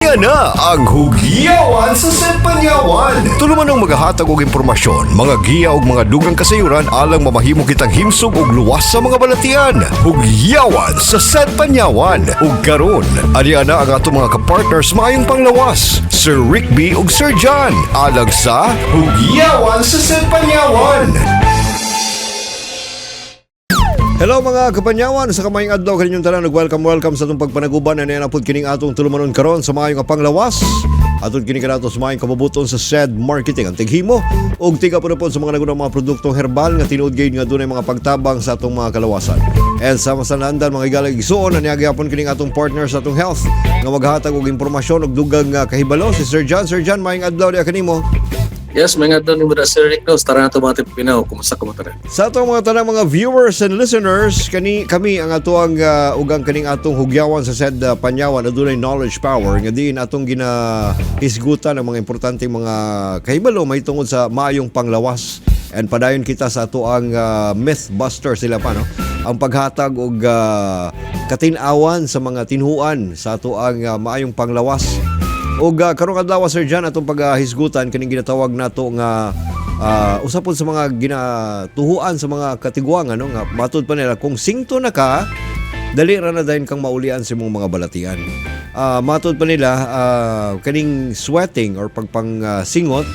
Ania na ang Hugyawan sa Set Panyawan. Tuluman ng maghahatag og impormasyon, mga giya og mga dugang kasayuran alang mamahimo kitang himsog og luwas sa mga balatian. Hugyawan sa Set Panyawan. Ug karon, ania na ang ato mga kapartners maayong panglawas, Sir Rick B ug Sir John, alang sa Hugyawan sa Set Panyawan. Hello mga kapanyawan, sa kamayong adlaw kaninyong tanan, welcome sa atong pagpanaguban na napod kining atong tulumanon karon sa maayong panglawas. Atong kini kanato sa maayong kabubuton sa SED Marketing ang tighimo og tiga po sa mga nagunang mga produktong herbal nga tinuod gyud nga dunay mga pagtabang sa atong mga kalawasan. And sa masanandan mga igalag igsuon na niagihapon kining atong partner sa atong health nga maghatag og impormasyon og dugang kahibalo si Sir John. Sir John, maayong adlaw diha kanimo. Yes, mga doon yung Sir Rick Knows. Tara na ito mga tipinaw. Kumusta ka mo tara? Sa atong mga tanang mga viewers and listeners, kami ang atuang ugang kaning atong hugyawan sa SED Panyawan adunay knowledge power nga diin atong ginahisgutan ang mga importanteng mga kahibalo may tungod sa maayong panglawas. And padayon kita sa atuang mythbuster sila pa, no? Ang paghatag og katinawan sa mga tinhuan sa atuang maayong panglawas. O karong adlaw Sir John atong paghisgutan kining ginatawag nato nga usapon sa mga ginatuhuan sa mga katigwang, ano nga matud pa nila kung singto na ka dali ra na dayon kang maulian sa imong mga balatian. Matud pa nila kaning sweating or pagpang singot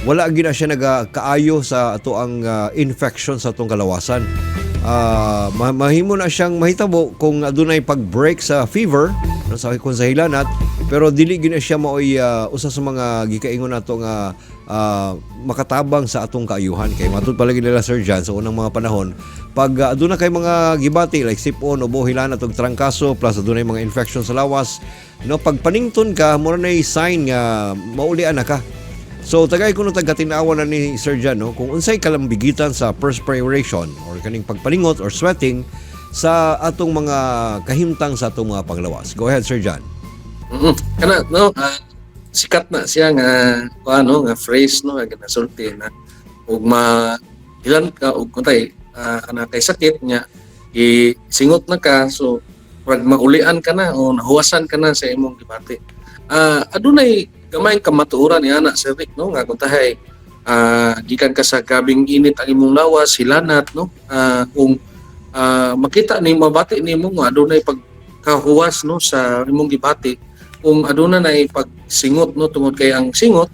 wala gina siya nagakaayo sa ato ang infection sa atong kalawasan. Mahimo na siyang mahitabo kung adunay pag-break sa fever, no, sa kung sa hilanat, pero dili gina siya maoy usa sa mga gikaingon nato nga makatabang sa atong kaayuhan. Kay matud palagi nila Sir John sa unang mga panahon pag aduna kay mga gibati like sipon o hilanat og trangkaso plus adunay mga infection sa lawas, no, pag panington ka mo na sign nga maulian na ka. So tagay kuno tagkatinawan na ni Sir John, no, kung unsay kalambigitan sa perspiration or kaning pagpalingot or sweating sa atong mga kahimtang sa atong mga panglawas. Go ahead Sir John. Kana no, sikat na siya nga nga phrase no nga ginasulti na ug ilan ka og kuntay ana kay sakit nya isingot na ka, so pag maulian ka na o nahuwasan ka na sa imong gibati. Adunay gamay kamatuoran ni ana Sir Rick, no, nga kuntahay gikan ka sa gabing init ang imong lawas, hilanat, no, kung makita ni mabati nimo nga adunay pagkahuwas, no, sa imong gibati, kung aduna na pagsingot, no, tungod kay ang singot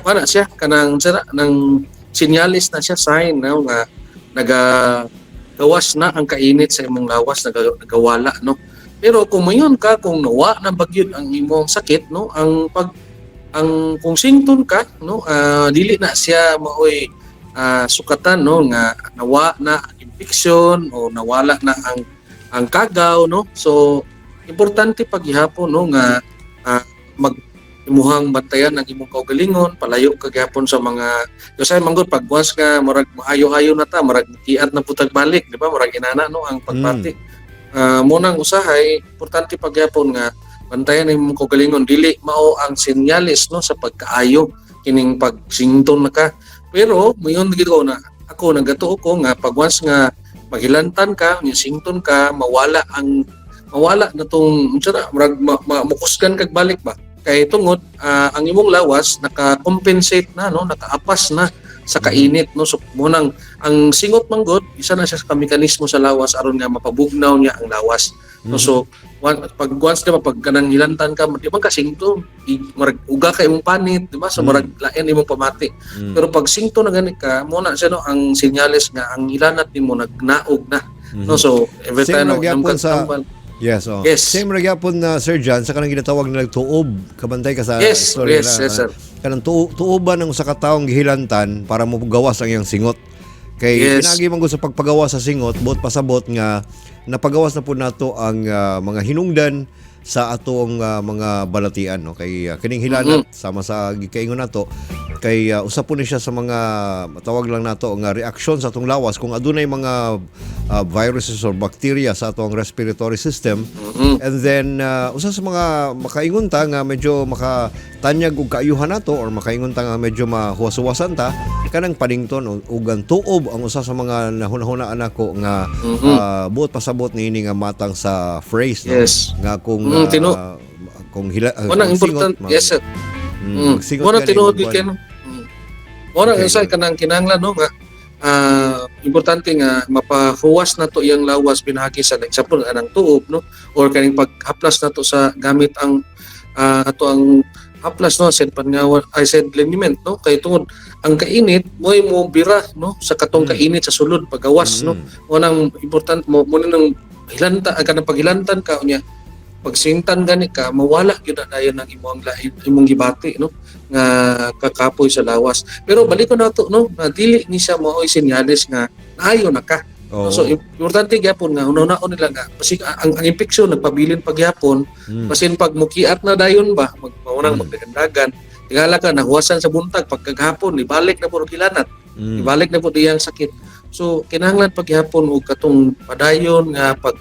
wala siya kanang nang sinyalis na siya, sign, no, nga nagagawas na ang kainit sa imong lawas, nagawala, no. Pero kung mayon ka, kung nawa na bagyod ang imong sakit, no, kung sington ka, no, dili na siya maoy sukatan, no, nga nawa na ang infection o nawala na ang kagaw, no. So importante paghihapon, no, nga imuhang bantayan ang imong kaugalingon, palayo kagyapon sa mga kasi manggod pag once ka murag maayo-ayo na ta, murag kiat na putag balik, di ba, murag inana, no, ang pagpati. Munang usahay, importante pagyapon nga bantayan ang imong kaugalingon, dili mao ang sinyalis, no, sa pagkaayo kining pagsington na ka. Pero mayon gito na ako nagatuo ko nga pag once nga maghilantan ka, sington ka, mawala na tong makusgan kag balik ba, kay tungod ang imong lawas naka-compensate na, no, nakaapas na sa kainit, no. So munang ang singot manggod isa na siya sa mekanismo sa lawas aron nga mapabugnaw niya ang lawas, no. So pag once diba pag kanang hilantan ka di man ka singto, marag uga ka imong panit, di ba, so marag lain imong pamati. Pero pag singto na gani ka mo na siya, no, ang senyales nga ang hilanat nimo nagnaog na, no. So every time Yes, oh. Yes. Same ragyapon na Sir John sa kanang ginatawag na nagtuob, kabantay ka sa story yes, sir. Kanang tuoban ng sa kataong gihilantan para mo gawas ang iyang singot. Kay pinagi man sa pagpagawas sa singot, bot pasabot nga napagawas na po nato ang mga hinungdan sa atong mga balatian, no, kay kining hilanat sama sa gikaingon nato kay usapon ni siya sa mga tawag lang nato nga reaksyon sa atong lawas kung adunay mga viruses or bacteria sa atong respiratory system. And then usa sa mga makaingon ta nga medyo makatanyag og kaayuhan nato or makaingon ta nga medyo mahuwas-huwasan ta kanang panington ug ang tuob ang usa sa mga nahuna-hunaan nako nga buot pasabot niini nga matang sa phrase, no? Yes. Nga kung kung Wanang important, yes sir. magsingot Wanang gani, tinuod magkuhan. kay no. Wanang Okay. usay kanang kinahanglan no nga importante nga mapahuwas na to iyang lawas binagi sa example anang tuob no or kaning paghaplas na to sa gamit ang ato ang haplas no said panyawan I said liniment no kay tungod ang kainit mo bira no sa katong kainit sa sulod pagawas no unang importante mo nang hilanta kanang paghilantan ka unya pagsintan gani ka mawala gyud na dayon ang imong gibati no nga kakapoy sa lawas pero balik ko nato no na dili ni siya maoy senyales nga naayo na ka. Oo. So importante gyapon nga una-una nila nga basig ang infeksyon nagpabilin pagyapon basin pag mukiat na dayon ba maunang magdagandagan tingala ka nahuwasan sa buntag pagkagahapon ibalik na po kilanat ibalik na po diyang sakit so kinahanglan pagyapon og katong padayon nga pag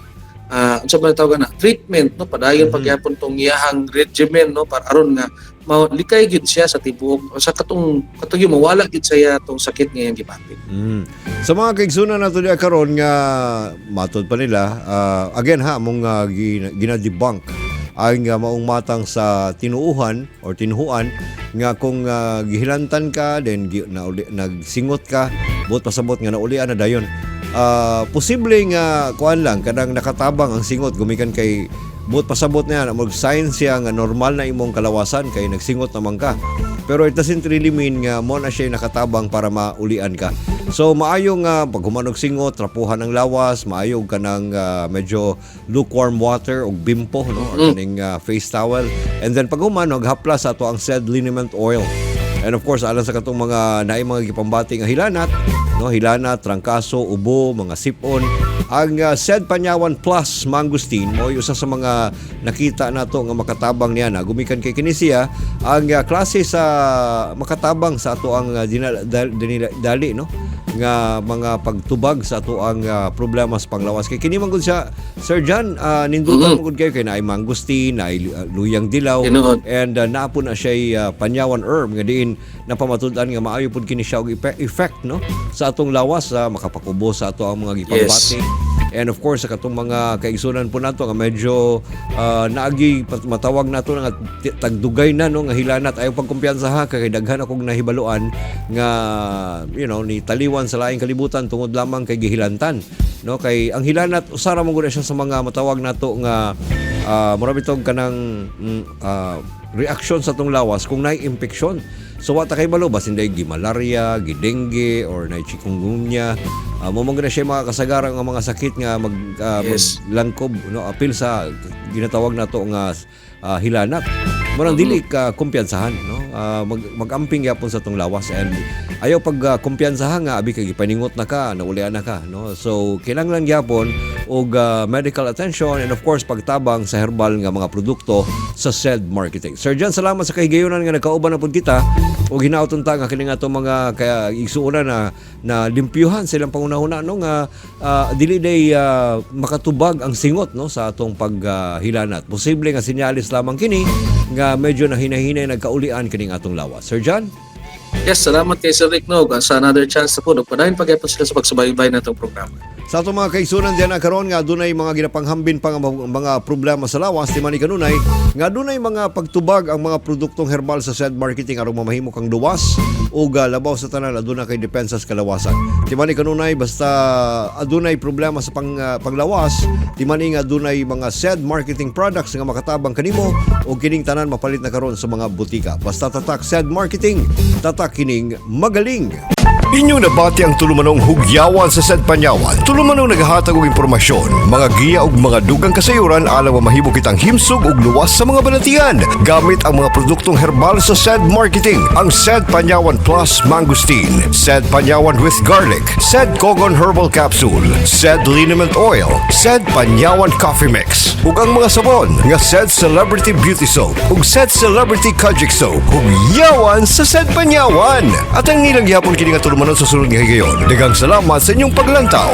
unsa ba tawag na treatment no padayon pagyapon tong iyahang regimen no para aron nga malikay gid siya sa tibuok sa katong mawala gid siya tong sakit nga iyang gibati. Sa mga kaigsunan nato diya karon nga matod pa nila again ha mong gina-debunk ang maong matang sa tinuuhan or tinuhuan nga kung gihilantan ka then nagsingot ka buot pasabot nga naulian na dayon posible nga kuan lang kadang nakatabang ang singot gumikan kay buot pasabot na yan mag-sign siya nga normal na imong kalawasan kay nagsingot naman ka pero it doesn't really mean nga mo na siya nakatabang para maulian ka so maayo nga pag humanog singot trapuhan ang lawas maayo ka ng medyo lukewarm water o bimpo no or kaning face towel and then pag humanog haplas ato ang said liniment oil. And of course, alang sa katong mga naay mga gipambati nga hilanat, no, hilanat, trangkaso, ubo, mga sipon, ang said Panyawan Plus Mangosteen mo usa sa mga nakita nato nga makatabang niya na gumikan kay kini siya ang klase sa makatabang sa ato ang dali no nga mga pagtubag sa ato ang problema sa panglawas kay kini man gud siya Sir John nindutan mo gud kayo kay naay mangosteen naay luyang dilaw and naapo na siya Panyawan herb nga diin napamatud-an nga maayo pud kini siya og effect no sa atong lawas makapakubo sa ato ang mga gipambati. And of course sa katong mga kaigsunan po nato nga medyo naagi matawag nato nga tagdugay na no nga hilanat ayo pagkumpiyansa ha kay daghan akong nahibaluan nga ni taliwan sa laing kalibutan tungod lamang kay gihilantan no kay ang hilanat usara mo gud siya sa mga matawag nato nga mura bitong kanang reaction sa tong lawas kung naay impeksyon. So wata kay balo basin day malaria, dengue or na chikungunya. Mo na siya mga kasagaran nga mga sakit nga maglangkob no apil sa ginatawag nato nga hilanat. Murang dili ka kumpiyansahan no. Magamping yapon sa tong lawas and ayaw pag kumpiyansahan nga abi kay gipaningot na ka, naulian na ka no. So kinahanglan gyapon og medical attention and of course pagtabang sa herbal nga mga produkto sa said marketing. Sir John, salamat sa kahigayonan nga nagkauban na pud kita o hinaoton ta nga kini nga to mga kaya igsuonan na limpyuhan silang pangunahuna no nga dili day makatubag ang singot no sa atong paghilanat. Posible nga sinyalis lamang kini nga medyo na hinahinay nagkaulian kining atong lawas. Sir John? Yes, salamat kay Sir Rick no sa another chance na po padayon pagyapon sila sa pagsubaybay natong programa. Sa atong mga kaigsunan diyan na karon nga dunay mga ginapanghambin pa nga mga problema sa lawas timani kanunay nga dunay mga pagtubag ang mga produktong herbal sa said marketing aron mamahimo kang luwas o labaw sa tanan aduna kay depensa sa kalawasan. Timani kanunay basta adunay problema sa panglawas timani nga dunay mga said marketing products nga makatabang kanimo o kining tanan mapalit na karon sa mga butika. Basta tatak said marketing, tatak kining magaling. Inyong nabati ang tulumanong hugyawan sa said Panyawan. Tulumanong naghahatag og impormasyon, mga giya ug mga dugang kasayuran alang mamahimo kitang himsog ug luwas sa mga balatian. Gamit ang mga produktong herbal sa said marketing, ang said Panyawan Plus Mangosteen, said Panyawan with garlic, said Kogon Herbal Capsule, said Liniment Oil, said Panyawan Coffee Mix, ug ang mga sabon nga said Celebrity Beauty Soap, ug said Celebrity Kojic Soap, hugyawan sa said Panyawan. At ang nilang gihapon kini nga tulumanon sa sunod nga higayon. Daghang salamat sa inyong paglantaw.